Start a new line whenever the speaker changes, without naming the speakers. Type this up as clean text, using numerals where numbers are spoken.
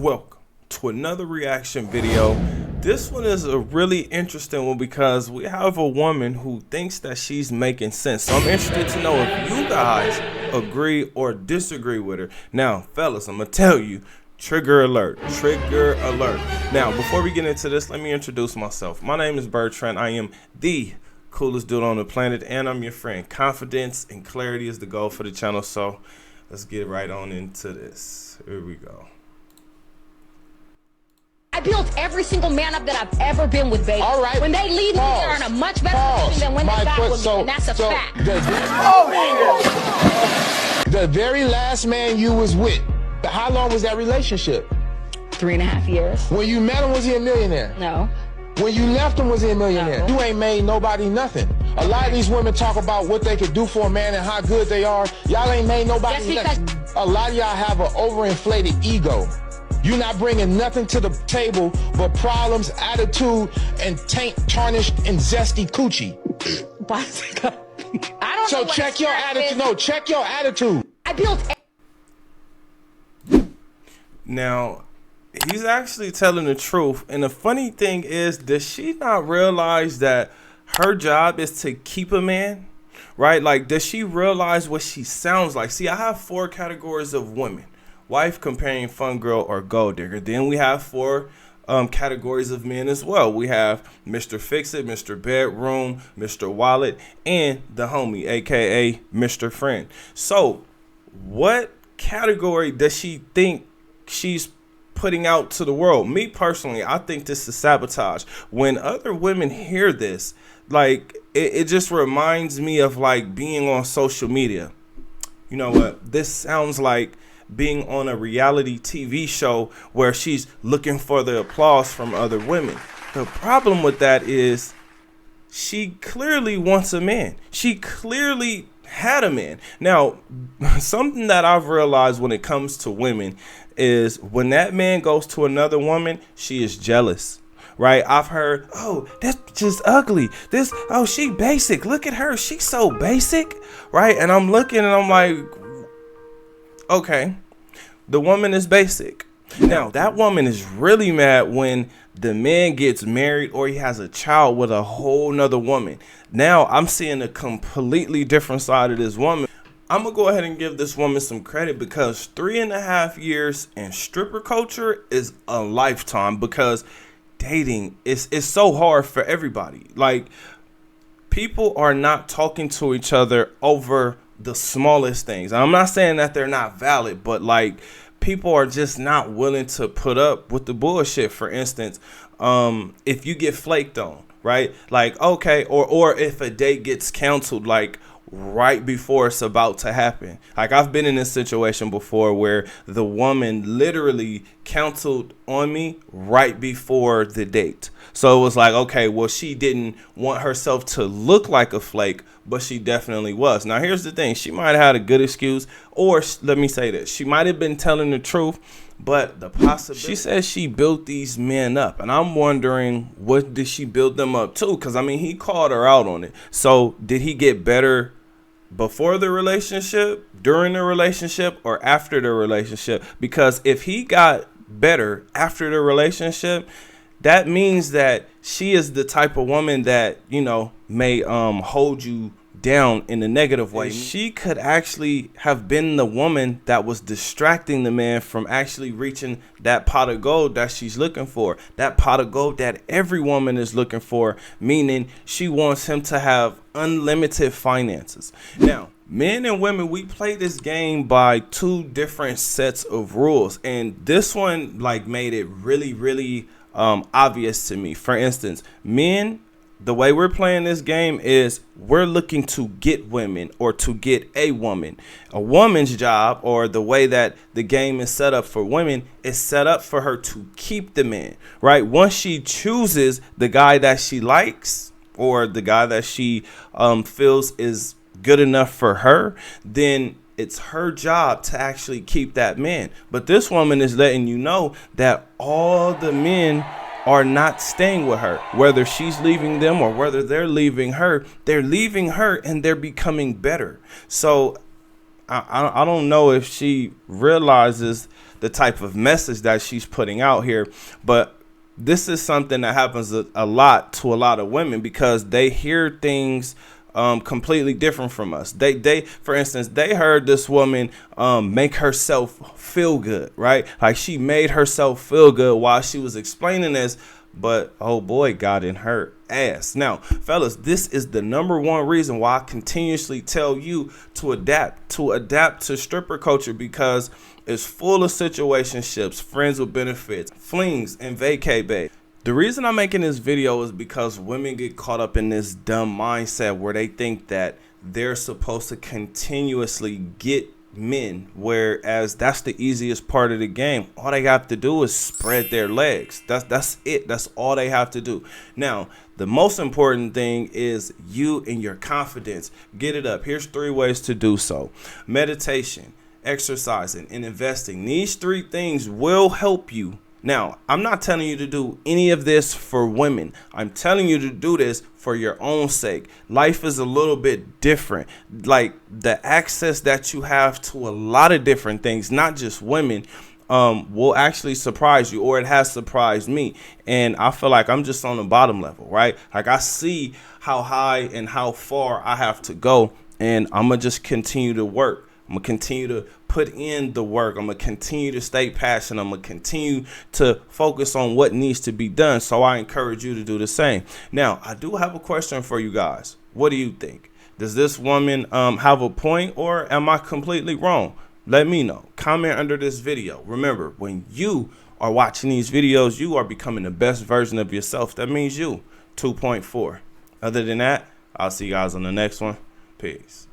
Welcome to another reaction video. This one is a really interesting one because we have a woman who thinks that she's making sense. So I'm interested to know if you guys agree or disagree with her. Now, fellas, I'm gonna tell you, trigger alert, trigger alert. Now, before we get into this, let me introduce myself. My name is Bertrand. I am the coolest dude on the planet, and I'm your friend. Confidence and clarity is the goal for the channel, so let's get right on into this. Here we go.
I built every single man up that I've ever been with, baby.
All right.
When they leave me, they're in a much better position than when they got with me, and that's a fact.
The very last man you was with, how long was that relationship?
3.5 years.
When you met him, was he a millionaire?
No.
When you left him, was he a millionaire?
No.
You ain't made nobody nothing. A lot of these women talk about what they could do for a man and how good they are. Y'all ain't made nobody nothing. A lot of y'all have an overinflated ego. You're not bringing nothing to the table but problems, attitude, and taint, tarnished, and zesty coochie.
I don't
So
know what
check your
strap
attitude.
is.
No, check your attitude.
I built.
Now, he's actually telling the truth. And the funny thing is, does she not realize that her job is to keep a man? Right? Like, does she realize what she sounds like? See, I have 4 categories of women: wife, companion, fun girl, or gold digger. Then we have 4 categories of men as well. We have Mr. Fix-It, Mr. Bedroom, Mr. Wallet, and the homie, aka Mr. Friend. So what category does she think she's putting out to the world? Me personally, I think this is sabotage. When other women hear this, like, it just reminds me of like being on social media. You know what? This sounds like being on a reality TV show where she's looking for the applause from other women. The problem with that is she clearly wants a man. She clearly had a man. Now, something that I've realized when it comes to women is when that man goes to another woman, she is jealous. Right? I've heard, oh, that's just ugly. Oh, she basic. Look at her. She's so basic. Right? And I'm looking and I'm like, okay, the woman is basic. Now, that woman is really mad when the man gets married or he has a child with a whole nother woman. Now, I'm seeing a completely different side of this woman. I'm going to go ahead and give this woman some credit because 3.5 years in stripper culture is a lifetime, because dating is so hard for everybody. Like, people are not talking to each other over the smallest things. I'm not saying that they're not valid, but like, people are just not willing to put up with the bullshit. For instance, if you get flaked on, right? Like, okay, or if a date gets canceled, like right before it's about to happen. Like, I've been in this situation before where the woman literally canceled on me right before the date. So it was like, okay, well, she didn't want herself to look like a flake, but she definitely was. Now, here's the thing. She might have had a good excuse, or let me say this. She might have been telling the truth, but the possibility. She says she built these men up, and I'm wondering, what did she build them up to? Because, I mean, he called her out on it. So did he get better before the relationship, during the relationship, or after the relationship? Because if he got better after the relationship, that means that she is the type of woman that, you know, may hold you down in a negative way. She could actually have been the woman that was distracting the man from actually reaching that pot of gold that she's looking for. That pot of gold that every woman is looking for, meaning she wants him to have unlimited finances. Now, men and women, we play this game by 2 different sets of rules, and this one like made it really obvious to me. For instance, men, the way we're playing this game is we're looking to get women, or to get a woman. A woman's job, or the way that the game is set up for women, is set up for her to keep the man, right? Once she chooses the guy that she likes, or the guy that she feels is good enough for her, then it's her job to actually keep that man. But this woman is letting you know that all the men are not staying with her. Whether she's leaving them or whether they're leaving her and they're becoming better. So I don't know if she realizes the type of message that she's putting out here, but this is something that happens a lot to a lot of women because they hear things completely different from us. They for instance, they heard this woman make herself feel good, right? Like she made herself feel good while she was explaining this, but oh boy, got in her ass. Now, fellas, this is the #1 reason why I continuously tell you to adapt to stripper culture, because it's full of situationships, friends with benefits, flings, and vacay babe. The reason I'm making this video is because women get caught up in this dumb mindset where they think that they're supposed to continuously get men, whereas that's the easiest part of the game. All they have to do is spread their legs. That's it. That's all they have to do. Now, the most important thing is you and your confidence. Get it up. Here's 3 ways to do so. Meditation, exercising, and investing. These 3 things will help you. Now, I'm not telling you to do any of this for women. I'm telling you to do this for your own sake. Life is a little bit different. Like the access that you have to a lot of different things, not just women, will actually surprise you, or it has surprised me. And I feel like I'm just on the bottom level, right? Like I see how high and how far I have to go, and I'm going to just continue to work. I'm going to continue to put in the work. I'm going to continue to stay passionate. I'm going to continue to focus on what needs to be done. So I encourage you to do the same. Now, I do have a question for you guys. What do you think? Does this woman have a point, or am I completely wrong? Let me know. Comment under this video. Remember, when you are watching these videos, you are becoming the best version of yourself. That means you 2.4. Other than that, I'll see you guys on the next one. Peace.